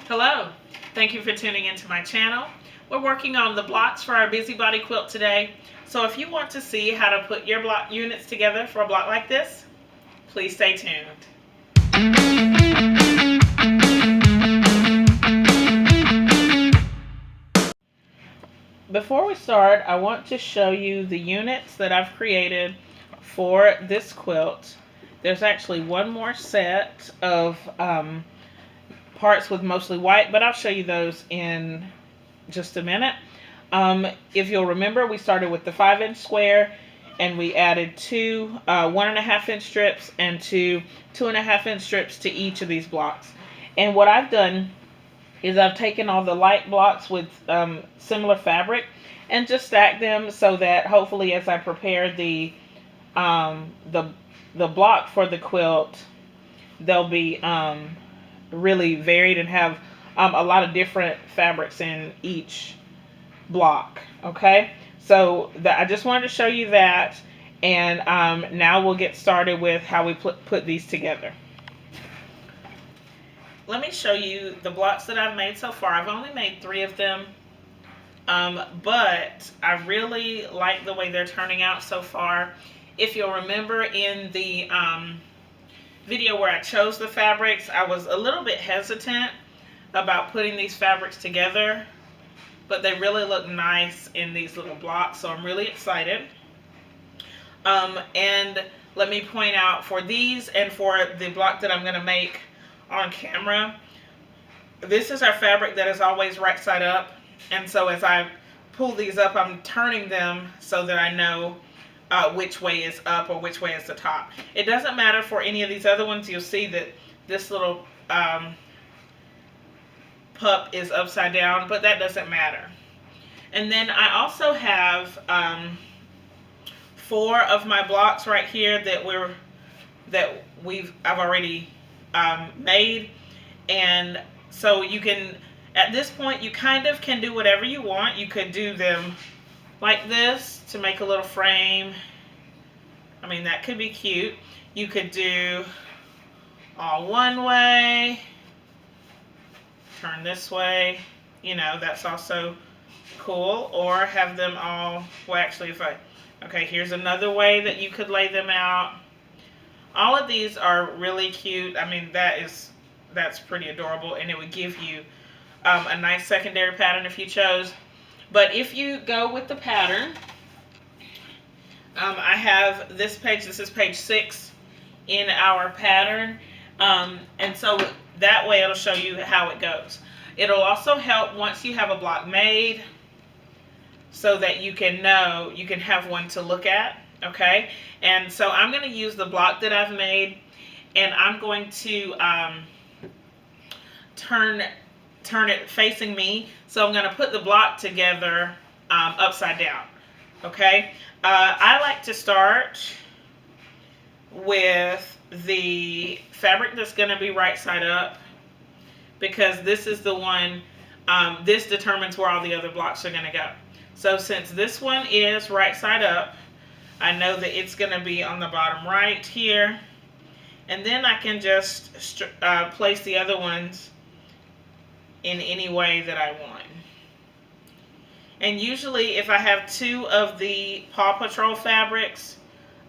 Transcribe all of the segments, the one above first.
Hello, thank you for tuning into my channel. We're working on the blocks for our busybody quilt today. So if you want to see how to put your block units together for a block like this, please stay tuned. Before we start, I want to show you the units that I've created for this quilt. There's actually one more set of parts with mostly white, but I'll show you those in just a minute. If you'll remember, we started with the 5-inch square and we added two 1.5-inch strips and two 2.5-inch strips to each of these blocks. And what I've done is I've taken all the light blocks with similar fabric and just stacked them so that hopefully as I prepare the block for the quilt, they'll be really varied and have a lot of different fabrics in each block. Okay, so I just wanted to show you that, and now we'll get started with how we put these together. Let me show you the blocks that I've made so far. I've only made 3 of them, but I really like the way they're turning out so far. If you'll remember in the video where I chose the fabrics, I was a little bit hesitant about putting these fabrics together, but they really look nice in these little blocks, so I'm really excited. And let me point out, for these and for the block that I'm going to make on camera, this is our fabric that is always right side up, and so as I pull these up, I'm turning them so that I know which way is up or which way is the top. It doesn't matter for any of these other ones. You'll see that this little pup is upside down, but that doesn't matter. And then I also have 4 of my blocks right here that I've already made, and so you can, at this point, you kind of can do whatever you want. You could do them like this to make a little frame. I mean, that could be cute. You could do all one way, turn this way, you know, that's also cool. Or have them all, well, actually, okay, here's another way that you could lay them out. All of these are really cute. I mean, that's pretty adorable, and it would give you a nice secondary pattern if you chose. But if you go with the pattern, I have this page. This is page 6 in our pattern, and so that way it'll show you how it goes. It'll also help once you have a block made, so that you can know, you can have one to look at. Okay, and so I'm going to use the block that I've made, and I'm going to turn it facing me. So I'm going to put the block together upside down. Okay, I like to start with the fabric that's going to be right side up, because this is the one, this determines where all the other blocks are going to go. So since this one is right side up, I know that it's going to be on the bottom right here, and then I can just place the other ones in any way that I want. And usually if I have 2 of the Paw Patrol fabrics,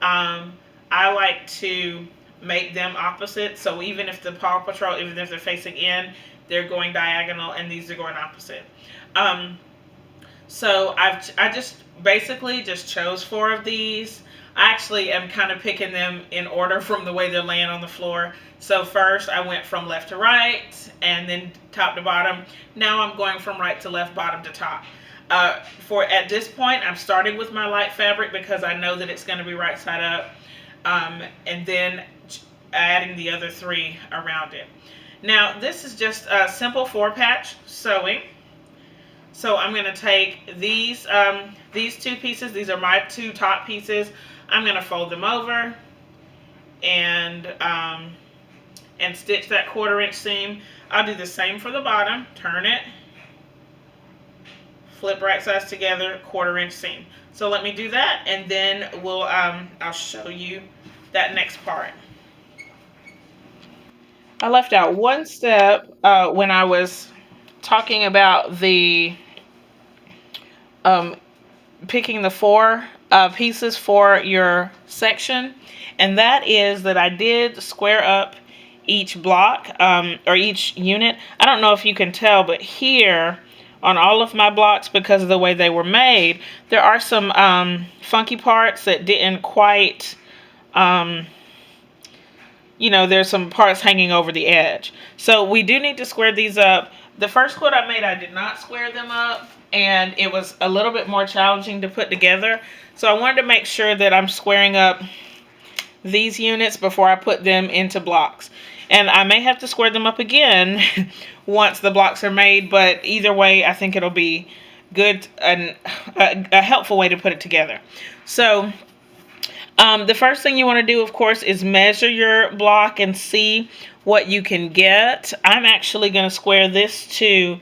I like to make them opposite. So even if the Paw Patrol, even if they're facing in, they're going diagonal, and these are going opposite. So I just basically just chose 4 of these. I actually am kind of picking them in order from the way they're laying on the floor. So first I went from left to right, and then top to bottom. Now I'm going from right to left, bottom to top. At this point, I'm starting with my light fabric because I know that it's going to be right side up, and then adding the other 3 around it. Now this is just a simple 4-patch sewing. So I'm going to take these 2 pieces. These are my 2 top pieces. I'm going to fold them over and stitch that 1/4-inch seam. I'll do the same for the bottom. Turn it, flip right sides together, 1/4-inch seam. So let me do that, and then I'll show you that next part. I left out one step when I was talking about the um, picking the four pieces for your section, and that is that I did square up each block or each unit. I don't know if you can tell, but here on all of my blocks, because of the way they were made, there are some funky parts that didn't quite there's some parts hanging over the edge. So we do need to square these up. The first quilt I made, I did not square them up, and it was a little bit more challenging to put together. So I wanted to make sure that I'm squaring up these units before I put them into blocks. And I may have to square them up again once the blocks are made, but either way, I think it'll be good and a helpful way to put it together. So the first thing you want to do, of course, is measure your block and see what you can get. I'm actually going to square this to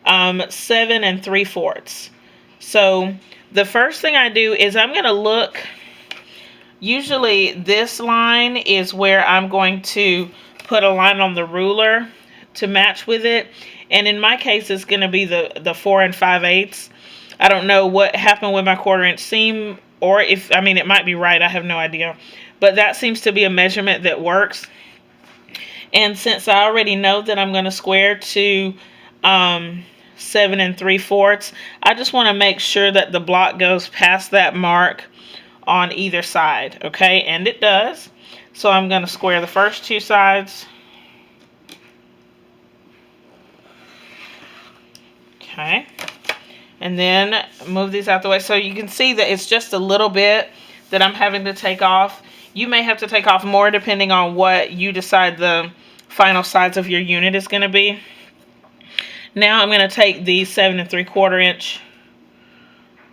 7 3/4. So the first thing I do is I'm going to look. Usually this line is where I'm going to put a line on the ruler to match with it. And in my case, it's going to be the 4 5/8. I don't know what happened with my 1/4 inch seam, or if, I mean, it might be right. I have no idea. But that seems to be a measurement that works. And since I already know that I'm going to square to 7 3/4, I just want to make sure that the block goes past that mark on either side. Okay, and it does. So I'm going to square the first two sides. Okay. And then move these out the way. So you can see that it's just a little bit that I'm having to take off. You may have to take off more depending on what you decide the final size of your unit is going to be. Now I'm going to take the 7 3/4 inch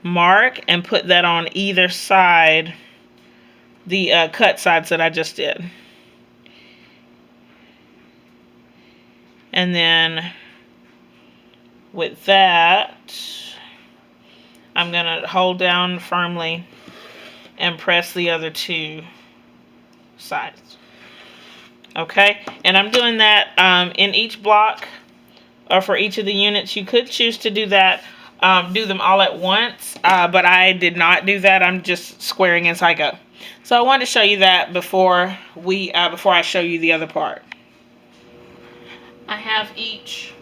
mark and put that on either side, the cut sides that I just did. And then with that, I'm going to hold down firmly and press the other two sides. Okay, and I'm doing that in each block or for each of the units. You could choose to do that, do them all at once, but I did not do that. I'm just squaring as I go. So I wanted to show you that before I show you the other part. I have each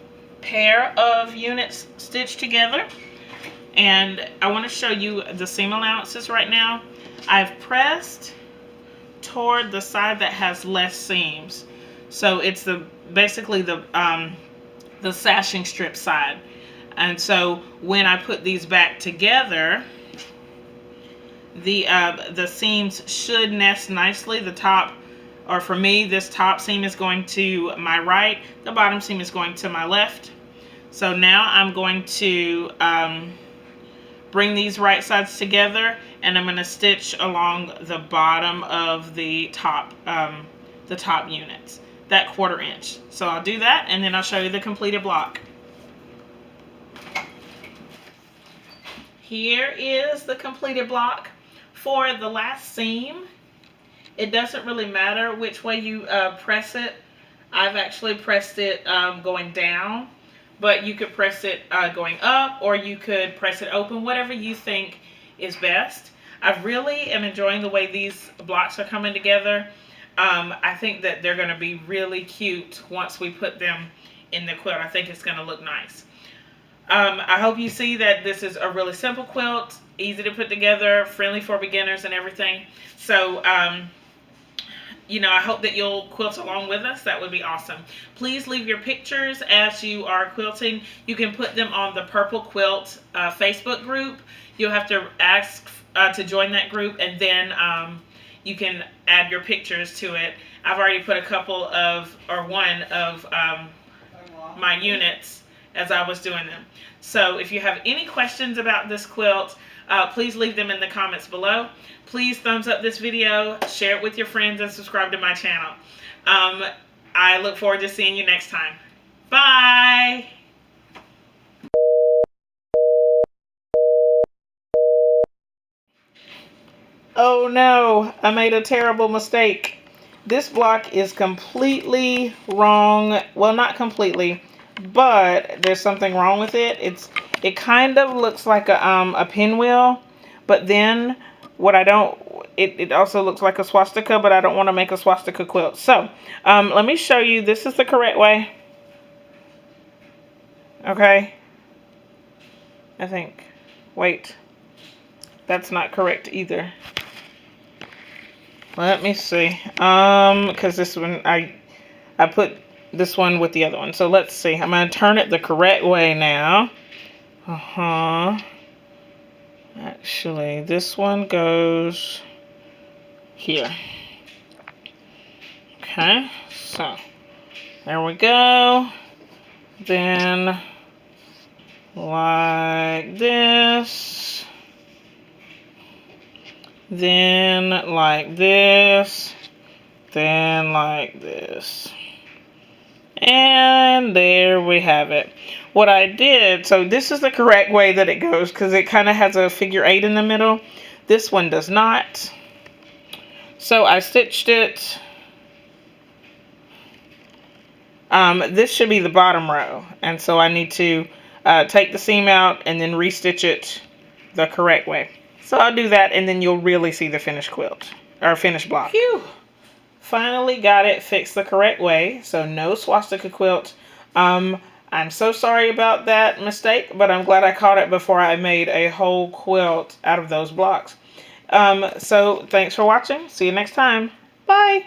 pair of units stitched together, and I want to show you the seam allowances right now. I've pressed toward the side that has less seams, so it's basically the sashing strip side. And so when I put these back together, the seams should nest nicely. The top, or for me, this top seam is going to my right, the bottom seam is going to my left. So now I'm going to bring these right sides together, and I'm going to stitch along the bottom of the top units, that 1/4 inch. So I'll do that, and then I'll show you the completed block. Here is the completed block. For the last seam, it doesn't really matter which way you press it. I've actually pressed it going down, but you could press it going up, or you could press it open, whatever you think is best. I really am enjoying the way these blocks are coming together. I think that they're going to be really cute once we put them in the quilt. I think it's going to look nice. I hope you see that this is a really simple quilt, easy to put together, friendly for beginners and everything. So, I hope that you'll quilt along with us. That would be awesome. Please leave your pictures as you are quilting. You can put them on the Purple Quilt Facebook group. You'll have to ask to join that group, and then you can add your pictures to it. I've already put one of my units as I was doing them. So if you have any questions about this quilt, please leave them in the comments below. Please thumbs up this video, share it with your friends, and subscribe to my channel. I look forward to seeing you next time. Bye! Oh no, I made a terrible mistake. This block is completely wrong. Well, not completely, but there's something wrong with it. It kind of looks like a pinwheel, but then what I don't, it also looks like a swastika, but I don't want to make a swastika quilt. So let me show you. This is the correct way. Okay. I think. Wait. That's not correct either. Let me see. Because this one, I put this one with the other one. So let's see. I'm going to turn it the correct way now. Actually, this one goes here. Okay. So, there we go. Then, like this. Then, like this. Then, like this. And there we have it. What I did, so this is the correct way that it goes because it kind of has a figure 8 in the middle. This one does not. So I stitched it. This should be the bottom row. And so I need to take the seam out and then restitch it the correct way. So I'll do that and then you'll really see the finished quilt or finished block. Phew. Finally got it fixed the correct way, so no swastika quilt. I'm so sorry about that mistake, but I'm glad I caught it before I made a whole quilt out of those blocks. So thanks for watching. See you next time. Bye.